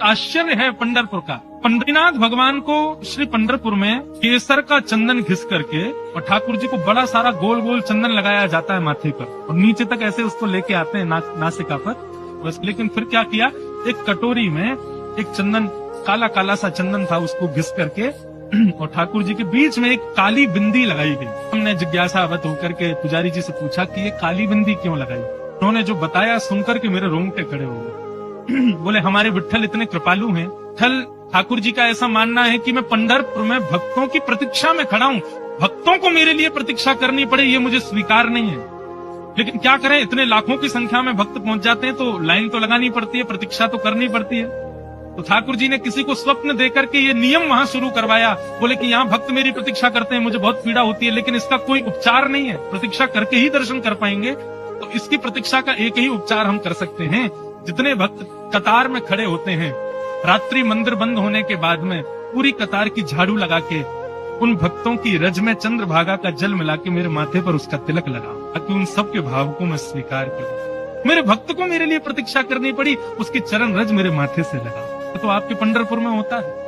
आश्चर्य है पंढरपुर का। पंढरीनाथ भगवान को श्री पंढरपुर में केसर का चंदन घिस करके और ठाकुर जी को बड़ा सारा गोल गोल चंदन लगाया जाता है माथे पर और नीचे तक ऐसे उसको लेके आते हैं नासिका पर बस। लेकिन फिर क्या किया, एक कटोरी में एक चंदन काला काला सा चंदन था, उसको घिस करके और ठाकुर जी के बीच में एक काली बिंदी लगाई गई। हमने जिज्ञासावत होकर के पुजारी जी से पूछा कि ये काली बिंदी क्यों लगाई। उन्होंने जो बताया सुनकर के मेरे रोंगटे खड़े हो गए। बोले हमारे विट्ठल इतने कृपालु हैं, विट्ठल ठाकुर जी का ऐसा मानना है कि मैं पंढरपुर में भक्तों की प्रतीक्षा में खड़ा हूँ, भक्तों को मेरे लिए प्रतीक्षा करनी पड़े ये मुझे स्वीकार नहीं है। लेकिन क्या करें, इतने लाखों की संख्या में भक्त पहुंच जाते हैं तो लाइन तो लगानी पड़ती है, प्रतीक्षा तो करनी पड़ती है। तो ठाकुर जी ने किसी को स्वप्न देकर के ये नियम वहां शुरू करवाया। बोले कि यहाँ भक्त मेरी प्रतीक्षा करते हैं, मुझे बहुत पीड़ा होती है, लेकिन इसका कोई उपचार नहीं है, प्रतीक्षा करके ही दर्शन कर पाएंगे। तो इसकी प्रतीक्षा का एक ही उपचार हम कर सकते हैं। जितने भक्त कतार में खड़े होते हैं, रात्रि मंदिर बंद होने के बाद में पूरी कतार की झाड़ू लगा के उन भक्तों की रज में चंद्रभागा का जल मिला के मेरे माथे पर उसका तिलक लगा, ताकि उन सबके भाव को मैं स्वीकार करूं। मेरे भक्त को मेरे लिए प्रतीक्षा करनी पड़ी, उसकी चरण रज मेरे माथे से लगा। तो आपके पंढरपुर में होता है।